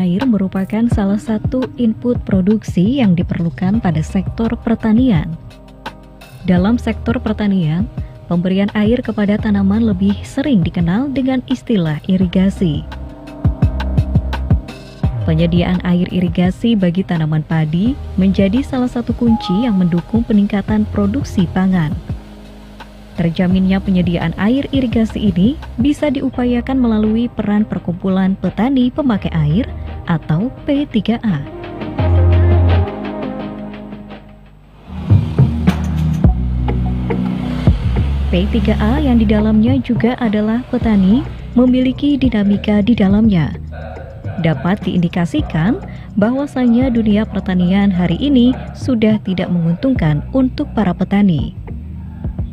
air merupakan salah satu input produksi yang diperlukan pada sektor pertanian. Dalam sektor pertanian, pemberian air kepada tanaman lebih sering dikenal dengan istilah irigasi. Penyediaan air irigasi bagi tanaman padi menjadi salah satu kunci yang mendukung peningkatan produksi pangan. Terjaminnya penyediaan air irigasi ini bisa diupayakan melalui peran Perkumpulan Petani Pemakai Air atau P3A. P3A yang di dalamnya juga adalah petani memiliki dinamika di dalamnya. Dapat diindikasikan bahwasannya dunia pertanian hari ini sudah tidak menguntungkan untuk para petani.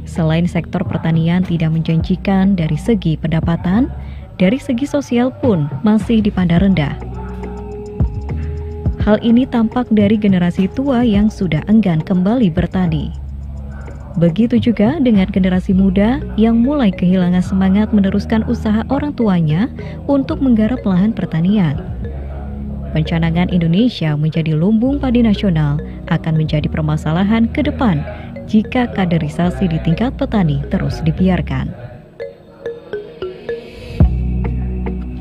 Selain sektor pertanian tidak menjanjikan dari segi pendapatan, dari segi sosial pun masih dipandang rendah. Hal ini tampak dari generasi tua yang sudah enggan kembali bertani. Begitu juga dengan generasi muda yang mulai kehilangan semangat meneruskan usaha orang tuanya untuk menggarap lahan pertanian. Pencanangan Indonesia menjadi lumbung padi nasional akan menjadi permasalahan ke depan jika kaderisasi di tingkat petani terus dibiarkan.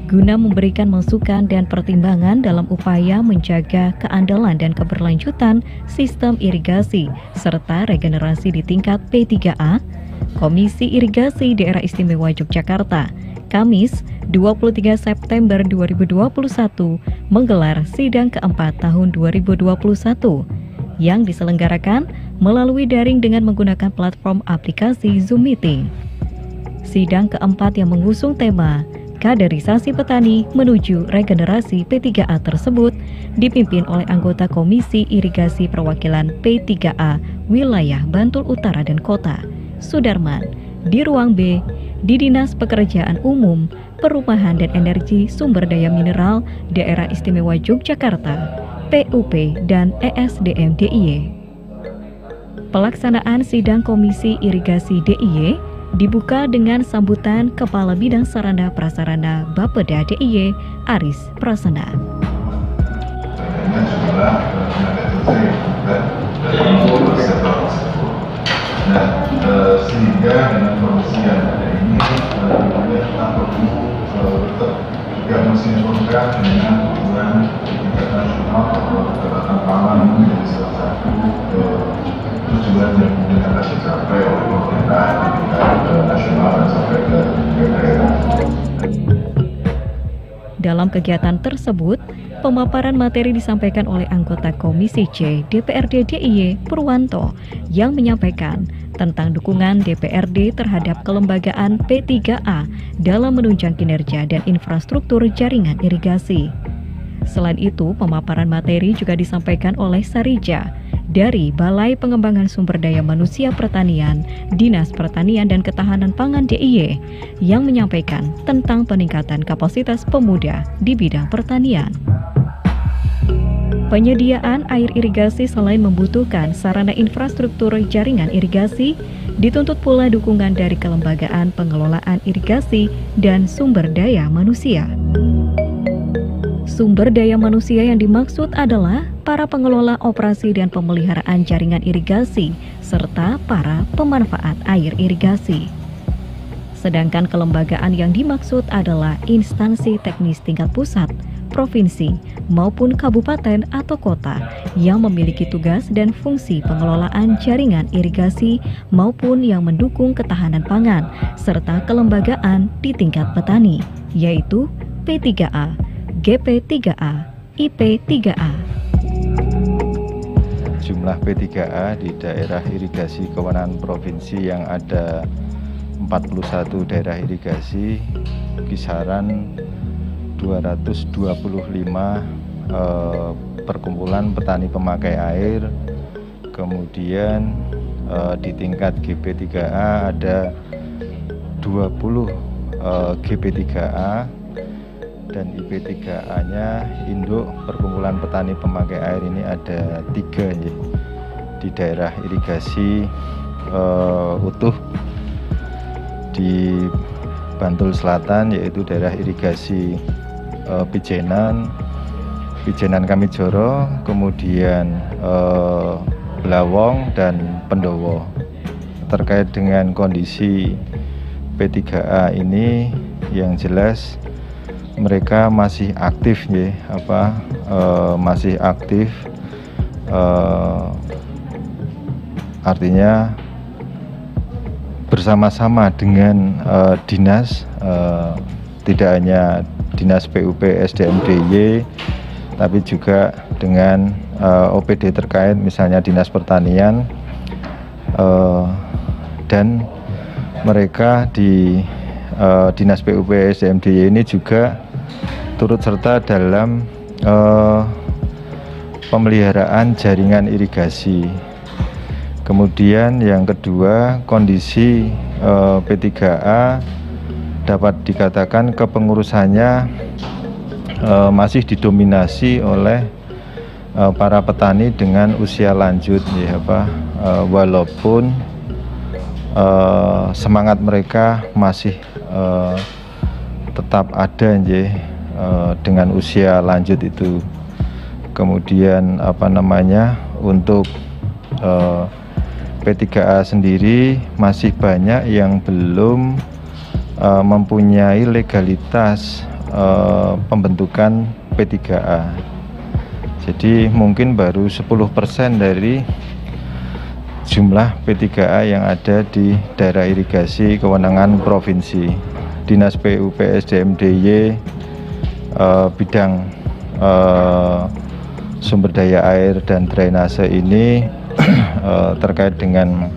Guna memberikan masukan dan pertimbangan dalam upaya menjaga keandalan dan keberlanjutan sistem irigasi serta regenerasi di tingkat P3A, Komisi Irigasi Daerah Istimewa Yogyakarta, Kamis 23 September 2021 menggelar sidang keempat tahun 2021 yang diselenggarakan melalui daring dengan menggunakan platform aplikasi Zoom Meeting. Sidang keempat yang mengusung tema Kaderisasi Petani menuju Regenerasi P3A tersebut dipimpin oleh anggota Komisi Irigasi Perwakilan P3A Wilayah Bantul Utara dan Kota, Sudarman, di Ruang B, di Dinas Pekerjaan Umum, Perumahan dan Energi Sumber Daya Mineral Daerah Istimewa Yogyakarta, PUP dan ESDM DIY. Pelaksanaan sidang Komisi Irigasi DIY dibuka dengan sambutan Kepala Bidang Sarana Prasarana Bapeda DIY, Aris Prasana. Sehingga dengan kondisi yang ada ini, kita perlu juga mensinkronkan dengan tujuan tingkat nasional atau ketahanan pangan ini menjadi salah satu tujuan yang kemudian akan dicapai oleh pemerintah di tingkat nasional dan sampai ke daerah. Dalam kegiatan tersebut, pemaparan materi disampaikan oleh anggota Komisi C DPRD DIY Purwanto yang menyampaikan tentang dukungan DPRD terhadap kelembagaan P3A dalam menunjang kinerja dan infrastruktur jaringan irigasi. Selain itu, pemaparan materi juga disampaikan oleh Sarija dari Balai Pengembangan Sumber Daya Manusia Pertanian, Dinas Pertanian dan Ketahanan Pangan DIY yang menyampaikan tentang peningkatan kapasitas pemuda di bidang pertanian. Penyediaan air irigasi selain membutuhkan sarana infrastruktur jaringan irigasi, dituntut pula dukungan dari kelembagaan pengelolaan irigasi dan sumber daya manusia. Sumber daya manusia yang dimaksud adalah para pengelola operasi dan pemeliharaan jaringan irigasi, serta para pemanfaat air irigasi. Sedangkan kelembagaan yang dimaksud adalah instansi teknis tingkat pusat, provinsi, maupun kabupaten atau kota yang memiliki tugas dan fungsi pengelolaan jaringan irigasi maupun yang mendukung ketahanan pangan, serta kelembagaan di tingkat petani, yaitu P3A, GP3A, IP3A. Jumlah P3A di daerah irigasi kewenangan provinsi yang ada 41 daerah irigasi, kisaran 225 perkumpulan petani pemakai air. Kemudian di tingkat GP3A ada 20 GP3A dan IP3A-nya induk perkumpulan petani pemakai air ini ada 3 di daerah irigasi utuh di Bantul Selatan, yaitu daerah irigasi Pijenan, Pijenan Kamijoro, kemudian Blawong dan Pendowo. Terkait dengan kondisi P3A ini, yang jelas mereka masih aktif ya, masih aktif, artinya bersama-sama dengan dinas, tidak hanya dinas PUP SDM DIY, tapi juga dengan OPD terkait, misalnya dinas pertanian, dan mereka di dinas PUP SDM DIY ini juga turut serta dalam pemeliharaan jaringan irigasi. Kemudian yang kedua, kondisi P3A dapat dikatakan kepengurusannya masih didominasi oleh para petani dengan usia lanjut ya, walaupun semangat mereka masih tetap ada ya, dengan usia lanjut itu. Kemudian untuk P3A sendiri masih banyak yang belum mempunyai legalitas pembentukan P3A. Jadi mungkin baru 10% dari jumlah P3A yang ada di daerah irigasi kewenangan provinsi. Dinas PUP SDM DIY bidang sumber daya air dan drainase ini terkait dengan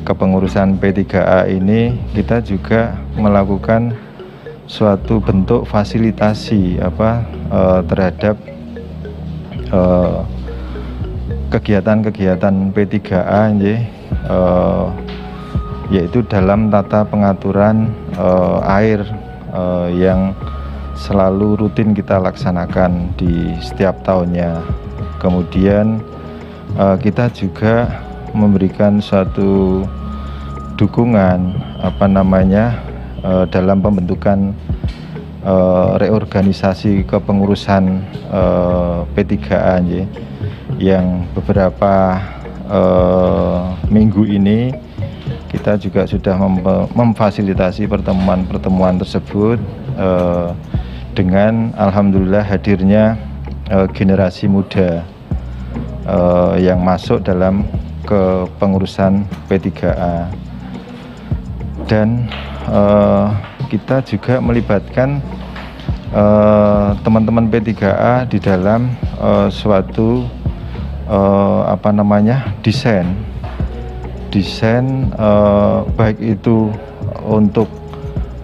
kepengurusan P3A ini, kita juga melakukan suatu bentuk fasilitasi terhadap kegiatan-kegiatan P3A yaitu dalam tata pengaturan air yang selalu rutin kita laksanakan di setiap tahunnya. Kemudian kita juga memberikan suatu dukungan dalam pembentukan reorganisasi kepengurusan P3A yang beberapa minggu ini kita juga sudah memfasilitasi pertemuan-pertemuan tersebut dengan alhamdulillah hadirnya generasi muda yang masuk dalam kepengurusan P3A, dan kita juga melibatkan teman-teman P3A di dalam suatu desain baik itu untuk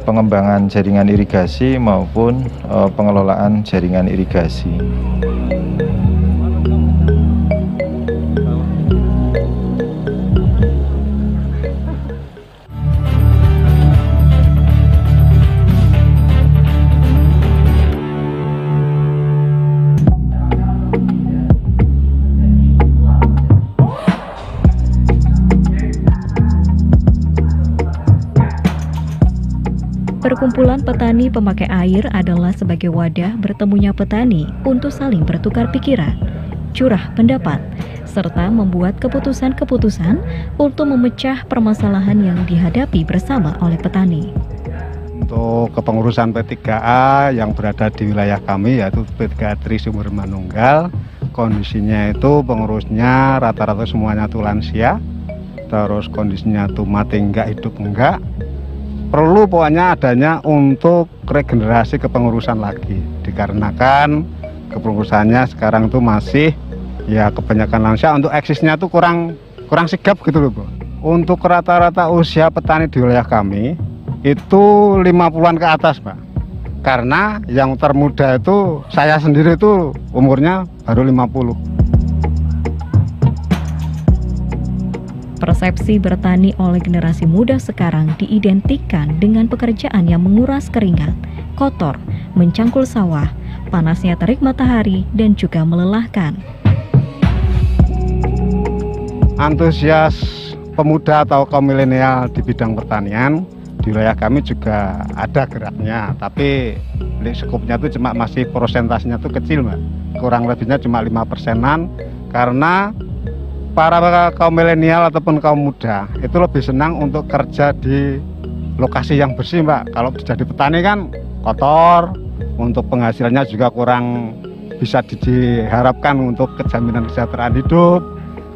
pengembangan jaringan irigasi maupun pengelolaan jaringan irigasi. Perkumpulan petani pemakai air adalah sebagai wadah bertemunya petani untuk saling bertukar pikiran, curah pendapat, serta membuat keputusan-keputusan untuk memecah permasalahan yang dihadapi bersama oleh petani. Untuk kepengurusan P3A yang berada di wilayah kami, yaitu P3A Tri Sumur Manunggal, kondisinya itu pengurusnya rata-rata semuanya tuh lansia, terus kondisinya tuh mati enggak, hidup enggak. Perlu pokoknya adanya untuk regenerasi kepengurusan lagi, dikarenakan kepengurusannya sekarang tuh masih ya kebanyakan lansia, untuk eksisnya tuh kurang sigap gitu loh, Bu. Untuk rata-rata usia petani di wilayah kami itu 50-an ke atas, Pak. Karena yang termuda itu saya sendiri itu umurnya baru 50. Persepsi bertani oleh generasi muda sekarang diidentikan dengan pekerjaan yang menguras keringat, kotor, mencangkul sawah, panasnya terik matahari, dan juga melelahkan. Antusias pemuda atau kaum milenial di bidang pertanian di wilayah kami juga ada geraknya, tapi skupnya itu cuma masih persentasenya tuh kecil, Mbak. kurang lebihnya cuma 5%-an, karena para kaum milenial ataupun kaum muda itu lebih senang untuk kerja di lokasi yang bersih, Mbak. Kalau jadi petani kan kotor, untuk penghasilannya juga kurang bisa diharapkan untuk kejaminan kesejahteraan hidup,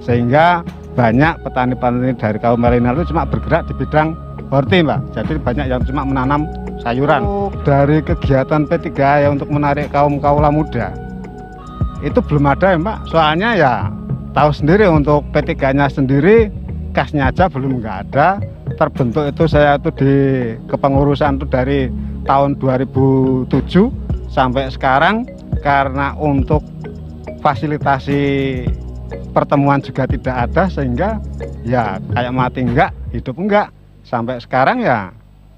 sehingga banyak petani-petani dari kaum milenial itu cuma bergerak di bidang horti, Mbak. Jadi banyak yang cuma menanam sayuran. Dari kegiatan P3A ya untuk menarik kaula muda itu belum ada ya, Mbak. Soalnya ya tahu sendiri untuk P3-nya sendiri kasnya aja belum nggak ada. Terbentuk itu saya tuh di kepengurusan tuh dari tahun 2007 sampai sekarang, karena untuk fasilitasi pertemuan juga tidak ada, sehingga ya kayak mati enggak, hidup enggak. Sampai sekarang ya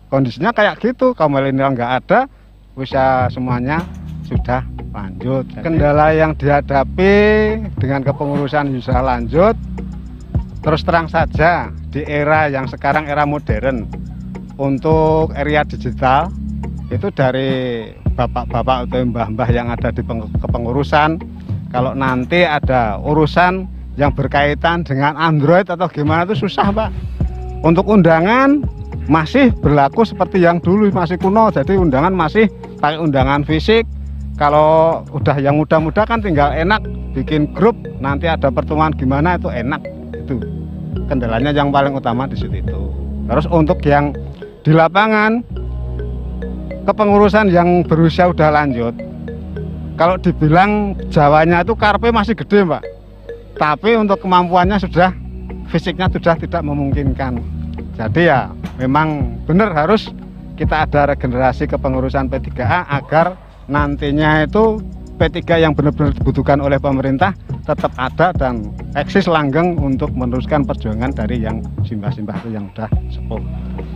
kondisinya kayak gitu, kaum milenial nggak ada, usaha semuanya sudah lanjut. Kendala yang dihadapi dengan kepengurusan usaha lanjut, terus terang saja di era yang sekarang era modern, untuk area digital itu dari bapak-bapak atau mbah-mbah yang ada di kepengurusan, kalau nanti ada urusan yang berkaitan dengan Android atau gimana itu susah, Pak. Untuk undangan masih berlaku seperti yang dulu, masih kuno, jadi undangan masih pakai undangan fisik. Kalau udah yang muda-muda kan tinggal enak bikin grup, nanti ada pertemuan gimana itu enak. Itu kendalanya yang paling utama di situ itu. Terus untuk yang di lapangan, kepengurusan yang berusia udah lanjut, kalau dibilang Jawanya itu karpe masih gede, Mbak, tapi untuk kemampuannya sudah, fisiknya sudah tidak memungkinkan. Jadi ya memang benar harus kita ada regenerasi kepengurusan P3A agar nantinya itu P3 yang benar-benar dibutuhkan oleh pemerintah tetap ada dan eksis langgeng untuk meneruskan perjuangan dari yang simbah-simbah itu yang sudah sepuh.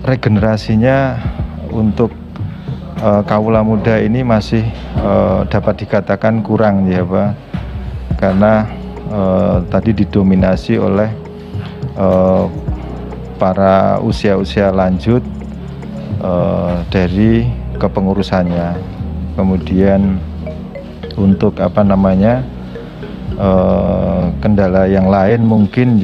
Regenerasinya untuk kaula muda ini masih dapat dikatakan kurang ya, Pak, karena tadi didominasi oleh para usia-usia lanjut dari kepengurusannya. Kemudian untuk kendala yang lain mungkin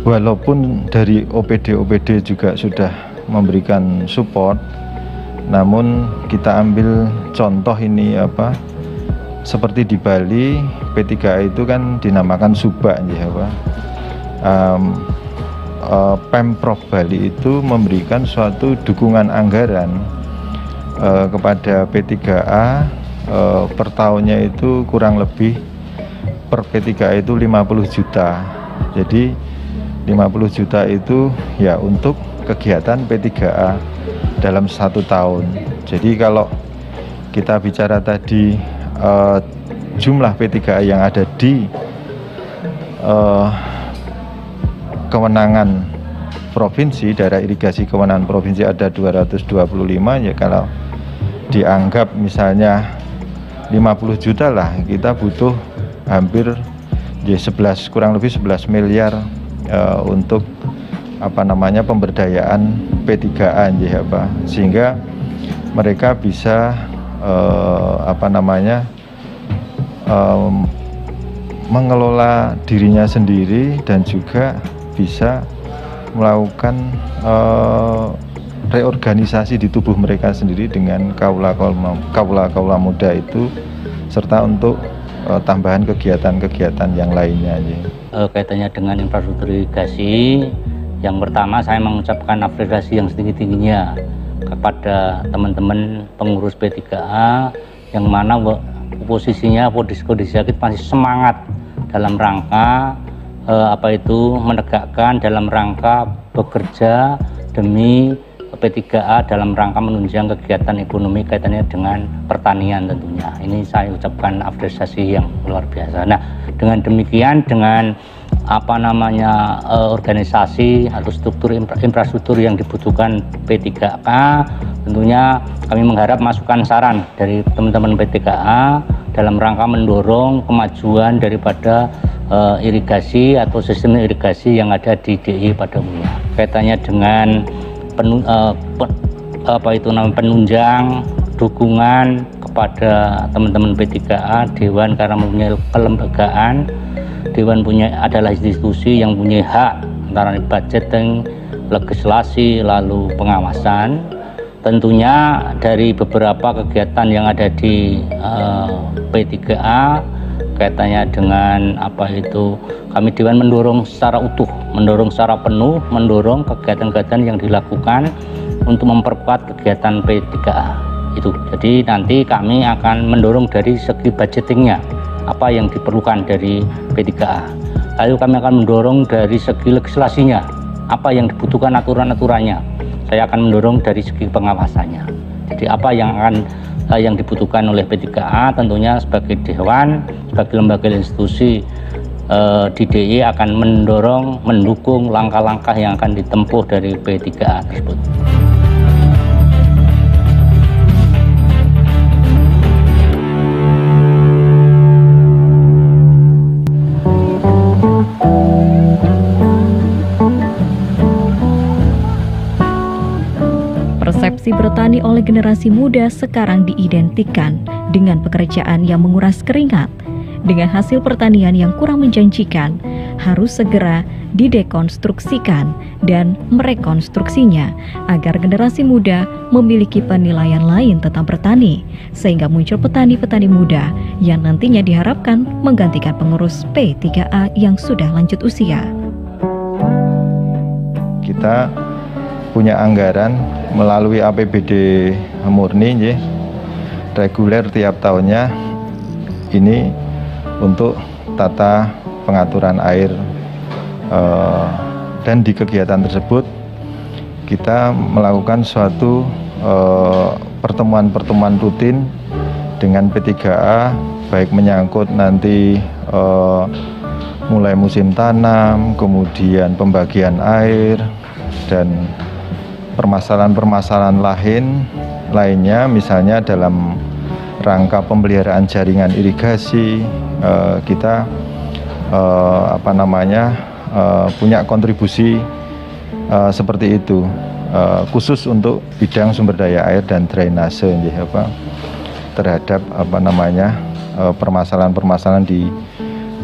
walaupun dari OPD juga sudah memberikan support, namun kita ambil contoh ini seperti di Bali, P3A itu kan dinamakan Subak ya, Pak. Pemprov Bali itu memberikan suatu dukungan anggaran kepada P3A per tahunnya itu kurang lebih per P3A itu 50 juta. Jadi 50 juta itu ya untuk kegiatan P3A dalam 1 tahun. Jadi kalau kita bicara tadi jumlah P3A yang ada di kewenangan provinsi, daerah irigasi kewenangan provinsi ada 225, ya kalau dianggap misalnya 50 juta lah, kita butuh hampir kurang lebih 11 miliar untuk pemberdayaan P3A ya, Pak, sehingga mereka bisa mengelola dirinya sendiri dan juga bisa melakukan reorganisasi di tubuh mereka sendiri dengan kaula muda itu, serta untuk tambahan kegiatan-kegiatan yang lainnya. Kaitannya dengan infrastruktur irigasi, yang pertama saya mengucapkan apresiasi yang setinggi-tingginya kepada teman-teman pengurus P3A yang mana posisinya kondisi masih semangat dalam rangka menegakkan, dalam rangka bekerja demi P3A dalam rangka menunjang kegiatan ekonomi kaitannya dengan pertanian tentunya. Ini saya ucapkan apresiasi yang luar biasa. Nah, dengan demikian, dengan organisasi atau struktur infrastruktur yang dibutuhkan P3A, tentunya kami mengharap masukan saran dari teman-teman P3A dalam rangka mendorong kemajuan daripada irigasi atau sistem irigasi yang ada di DIY pada umumnya. Kaitannya dengan penunjang, dukungan kepada teman-teman P3A, Dewan karena mempunyai kelembagaan. Dewan adalah institusi yang punya hak antara budgeting, legislasi, lalu pengawasan. Tentunya dari beberapa kegiatan yang ada di P3A kaitannya dengan kami Dewan mendorong secara utuh, mendorong secara penuh, mendorong kegiatan-kegiatan yang dilakukan untuk memperkuat kegiatan P3A itu. Jadi nanti kami akan mendorong dari segi budgetingnya, apa yang diperlukan dari P3A. Lalu kami akan mendorong dari segi legislasinya, apa yang dibutuhkan aturan-aturannya. Saya akan mendorong dari segi pengawasannya. Jadi apa yang dibutuhkan oleh P3A, tentunya sebagai Dewan, sebagai lembaga institusi di DIY akan mendukung langkah-langkah yang akan ditempuh dari P3A tersebut. Persepsi bertani oleh generasi muda sekarang diidentikan dengan pekerjaan yang menguras keringat. Dengan hasil pertanian yang kurang menjanjikan, harus segera didekonstruksikan dan merekonstruksinya agar generasi muda memiliki penilaian lain tentang bertani, sehingga muncul petani-petani muda yang nantinya diharapkan menggantikan pengurus P3A yang sudah lanjut usia. Kita punya anggaran melalui APBD murni reguler tiap tahunnya ini untuk tata pengaturan air, dan di kegiatan tersebut kita melakukan suatu pertemuan-pertemuan rutin dengan P3A, baik menyangkut nanti mulai musim tanam, kemudian pembagian air, dan permasalahan-permasalahan lainnya, misalnya dalam rangka pemeliharaan jaringan irigasi, kita punya kontribusi seperti itu, khusus untuk bidang sumber daya air dan drainase terhadap permasalahan-permasalahan di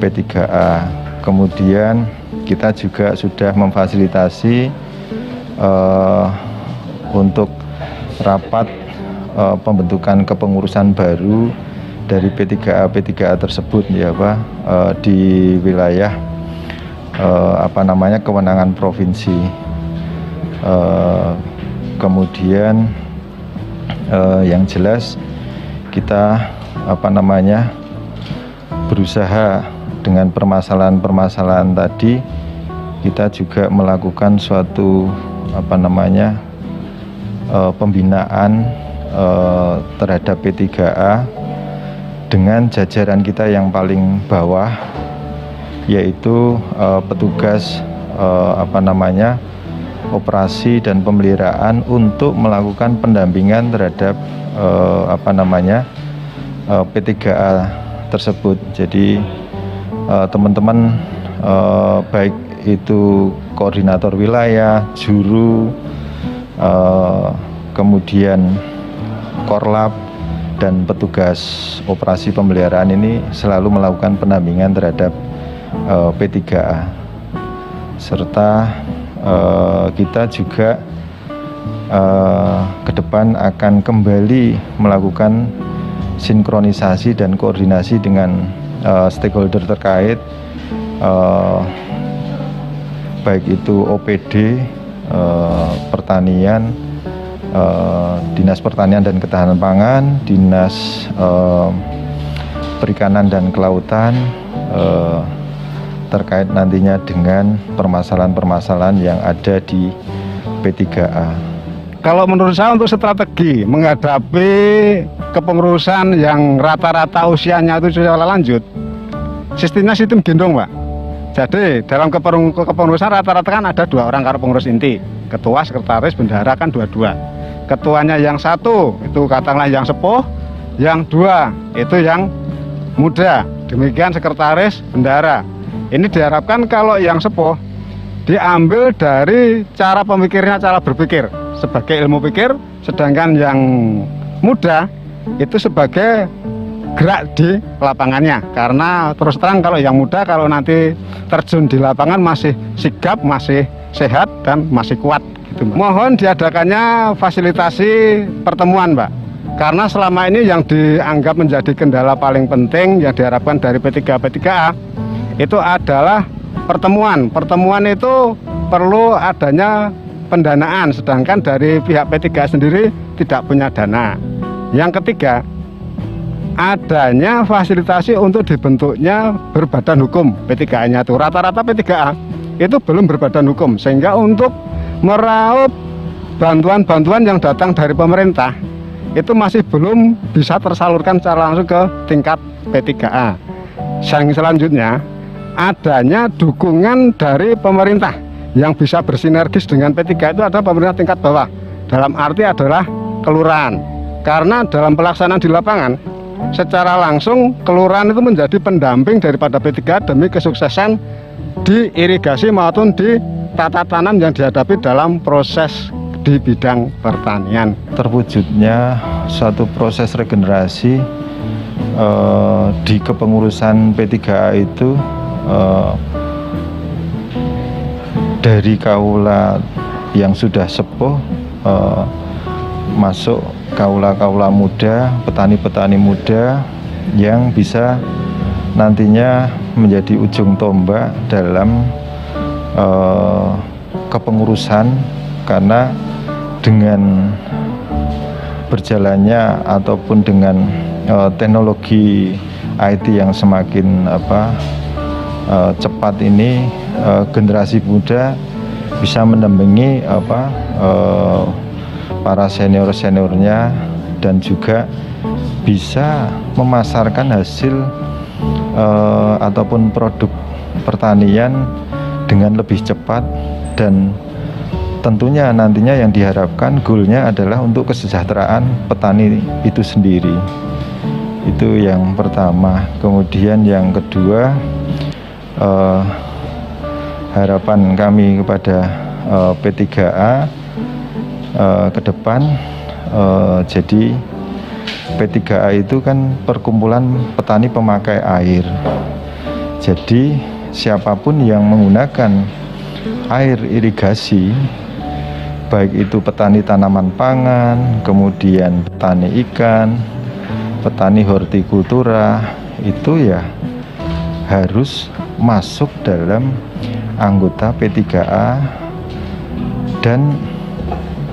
P3A. Kemudian kita juga sudah memfasilitasi untuk rapat pembentukan kepengurusan baru dari P3A tersebut di wilayah kewenangan provinsi. Kemudian yang jelas kita berusaha dengan permasalahan-permasalahan tadi, kita juga melakukan suatu pembinaan terhadap P3A dengan jajaran kita yang paling bawah, yaitu petugas operasi dan pemeliharaan untuk melakukan pendampingan terhadap P3A tersebut. Jadi teman-teman baik itu koordinator wilayah, juru, kemudian korlap, dan petugas operasi pemeliharaan ini selalu melakukan pendampingan terhadap P3A. Serta kita juga ke depan akan kembali melakukan sinkronisasi dan koordinasi dengan stakeholder terkait, baik itu OPD, pertanian, Dinas Pertanian dan Ketahanan Pangan, Dinas Perikanan dan Kelautan, terkait nantinya dengan permasalahan-permasalahan yang ada di P3A. Kalau menurut saya untuk strategi menghadapi kepengurusan yang rata-rata usianya itu sudah lanjut, sistemnya sistem gendong, Pak. Jadi dalam kepengurusan rata-rata kan ada 2 orang kalau pengurus inti, ketua, sekretaris, bendahara kan 2-2. Ketuanya yang 1 itu katakanlah yang sepuh, yang 2 itu yang muda. Demikian sekretaris, bendahara. Ini diharapkan kalau yang sepuh diambil dari cara pemikirnya, cara berpikir sebagai ilmu pikir, sedangkan yang muda itu sebagai gerak di lapangannya. Karena terus terang kalau yang muda kalau nanti terjun di lapangan masih sigap, masih sehat dan masih kuat gitu. Mohon diadakannya fasilitasi pertemuan, Mbak. Karena selama ini yang dianggap menjadi kendala paling penting yang diharapkan dari P3A itu adalah pertemuan. Pertemuan itu perlu adanya pendanaan, sedangkan dari pihak P3A sendiri tidak punya dana. Yang ketiga, adanya fasilitasi untuk dibentuknya berbadan hukum P3A-nya itu. Rata-rata P3A itu belum berbadan hukum, sehingga untuk meraup bantuan-bantuan yang datang dari pemerintah itu masih belum bisa tersalurkan secara langsung ke tingkat P3A. Yang selanjutnya, adanya dukungan dari pemerintah yang bisa bersinergis dengan P3A itu ada pemerintah tingkat bawah, dalam arti adalah kelurahan. Karena dalam pelaksanaan di lapangan secara langsung kelurahan itu menjadi pendamping daripada P3A demi kesuksesan di irigasi maupun di tata tanam yang dihadapi dalam proses di bidang pertanian. Terwujudnya suatu proses regenerasi di kepengurusan P3A itu dari kaula yang sudah sepuh masuk kaula-kaula muda, petani-petani muda yang bisa nantinya menjadi ujung tombak dalam kepengurusan. Karena dengan berjalannya ataupun dengan teknologi IT yang semakin cepat ini, generasi muda bisa mendampingi para senior-seniornya dan juga bisa memasarkan hasil ataupun produk pertanian dengan lebih cepat, dan tentunya nantinya yang diharapkan goalnya adalah untuk kesejahteraan petani itu sendiri. Itu yang pertama. Kemudian yang kedua, harapan kami kepada P3A ke depan, jadi P3A itu kan perkumpulan petani pemakai air. Jadi siapapun yang menggunakan air irigasi, baik itu petani tanaman pangan, kemudian petani ikan, petani hortikultura, itu ya harus masuk dalam anggota P3A dan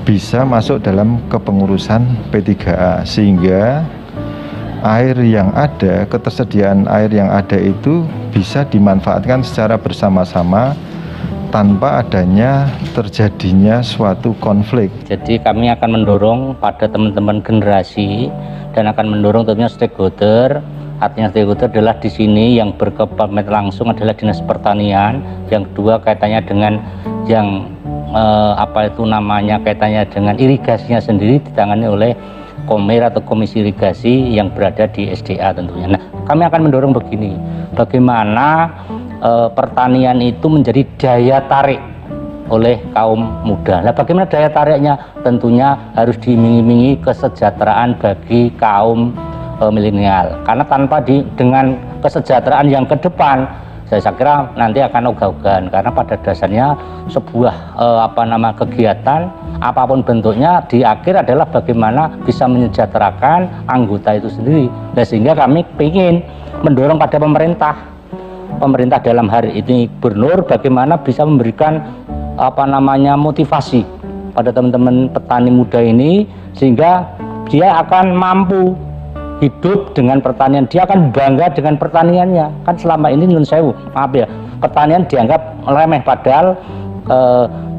bisa masuk dalam kepengurusan P3A, sehingga air yang ada, ketersediaan air yang ada itu bisa dimanfaatkan secara bersama-sama tanpa adanya terjadinya suatu konflik. Jadi kami akan mendorong pada teman-teman generasi dan akan mendorong tentunya stakeholder. Artinya stakeholder adalah di sini yang berkomitmen langsung adalah Dinas Pertanian. Yang kedua kaitannya dengan yang kaitannya dengan irigasinya sendiri ditangani oleh Komer atau Komisi Irigasi yang berada di SDA tentunya. Nah, kami akan mendorong begini, bagaimana pertanian itu menjadi daya tarik oleh kaum muda. Nah, bagaimana daya tariknya? Tentunya harus diiming-imingi kesejahteraan bagi kaum milenial. Karena tanpa dengan kesejahteraan yang ke depan, saya kira nanti akan ogah-ogahan. Karena pada dasarnya sebuah kegiatan apapun bentuknya di akhir adalah bagaimana bisa menyejahterakan anggota itu sendiri. Nah, sehingga kami ingin mendorong pada pemerintah dalam hari ini Gubernur bagaimana bisa memberikan motivasi pada teman-teman petani muda ini, sehingga dia akan mampu hidup dengan pertanian, dia akan bangga dengan pertaniannya. Kan selama ini nyun sewu, maaf ya, pertanian dianggap remeh, padahal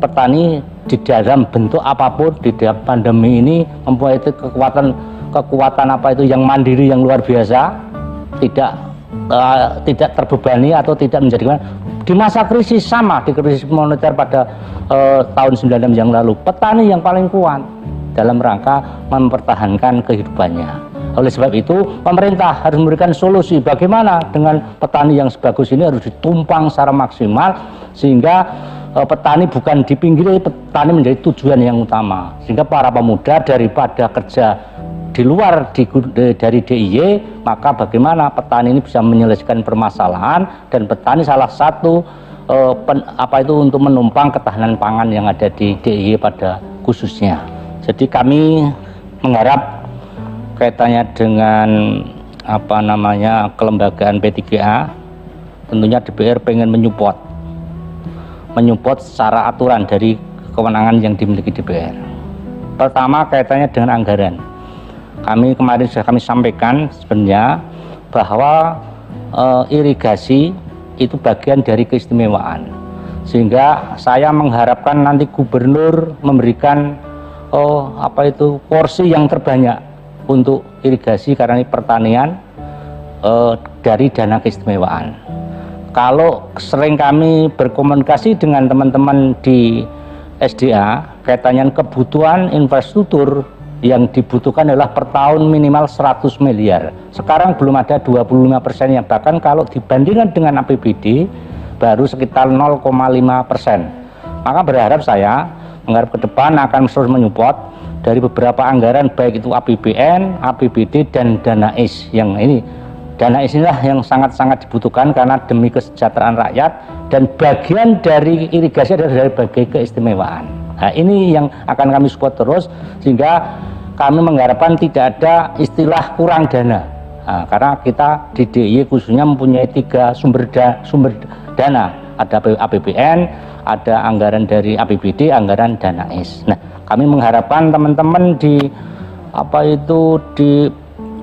petani di dalam bentuk apapun di dalam pandemi ini mempunyai kekuatan yang mandiri yang luar biasa, tidak terbebani atau tidak menjadikan di masa krisis, sama di krisis moneter pada tahun 96 yang lalu, petani yang paling kuat dalam rangka mempertahankan kehidupannya. Oleh sebab itu pemerintah harus memberikan solusi bagaimana dengan petani yang sebagus ini harus ditumpang secara maksimal, sehingga petani bukan dipinggiri, petani menjadi tujuan yang utama, sehingga para pemuda daripada kerja di luar dari DIY, maka bagaimana petani ini bisa menyelesaikan permasalahan, dan petani salah satu untuk menumpang ketahanan pangan yang ada di DIY pada khususnya. Jadi kami mengharap kaitannya dengan kelembagaan P3A, tentunya DPR pengen menyupport secara aturan dari kewenangan yang dimiliki DPR. Pertama kaitannya dengan anggaran. Kami kemarin sudah kami sampaikan sebenarnya bahwa irigasi itu bagian dari keistimewaan, sehingga saya mengharapkan nanti gubernur memberikan porsi yang terbanyak untuk irigasi karena ini pertanian dari dana keistimewaan. Kalau sering kami berkomunikasi dengan teman-teman di SDA, kaitannya kebutuhan infrastruktur yang dibutuhkan adalah per tahun minimal 100 miliar. Sekarang belum ada 25%-nya, bahkan kalau dibandingkan dengan APBD baru sekitar 0,5%. Maka berharap saya mengharap ke depan akan terus menyupport dari beberapa anggaran, baik itu APBN, APBD, dan dana IS. Yang ini dana IS inilah yang sangat-sangat dibutuhkan karena demi kesejahteraan rakyat, dan bagian dari irigasi adalah dari bagai keistimewaan. Nah, ini yang akan kami support terus, sehingga kami mengharapkan tidak ada istilah kurang dana. Nah, karena kita di DIY khususnya mempunyai 3 sumber dana, ada APBN, ada anggaran dari APBD, anggaran dana IS. Nah, kami mengharapkan teman-teman di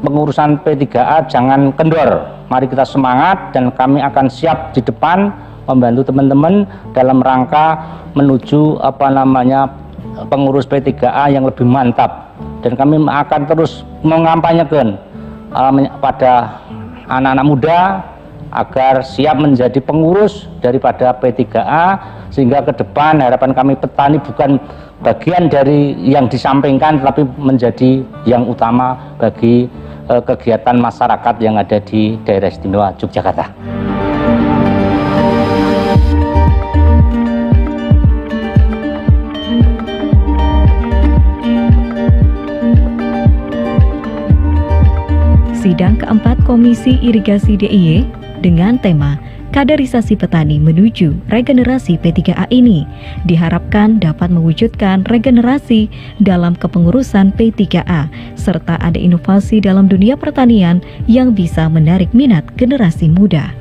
pengurusan P3A jangan kendor. Mari kita semangat, dan kami akan siap di depan membantu teman-teman dalam rangka menuju pengurus P3A yang lebih mantap. Dan kami akan terus mengampanyekan pada anak-anak muda agar siap menjadi pengurus daripada P3A, sehingga ke depan harapan kami petani bukan bagian dari yang disampingkan, tetapi menjadi yang utama bagi kegiatan masyarakat yang ada di daerah istimewa Yogyakarta. Sidang keempat Komisi Irigasi DIY dengan tema Kaderisasi Petani Menuju Regenerasi P3A ini diharapkan dapat mewujudkan regenerasi dalam kepengurusan P3A, serta ada inovasi dalam dunia pertanian yang bisa menarik minat generasi muda.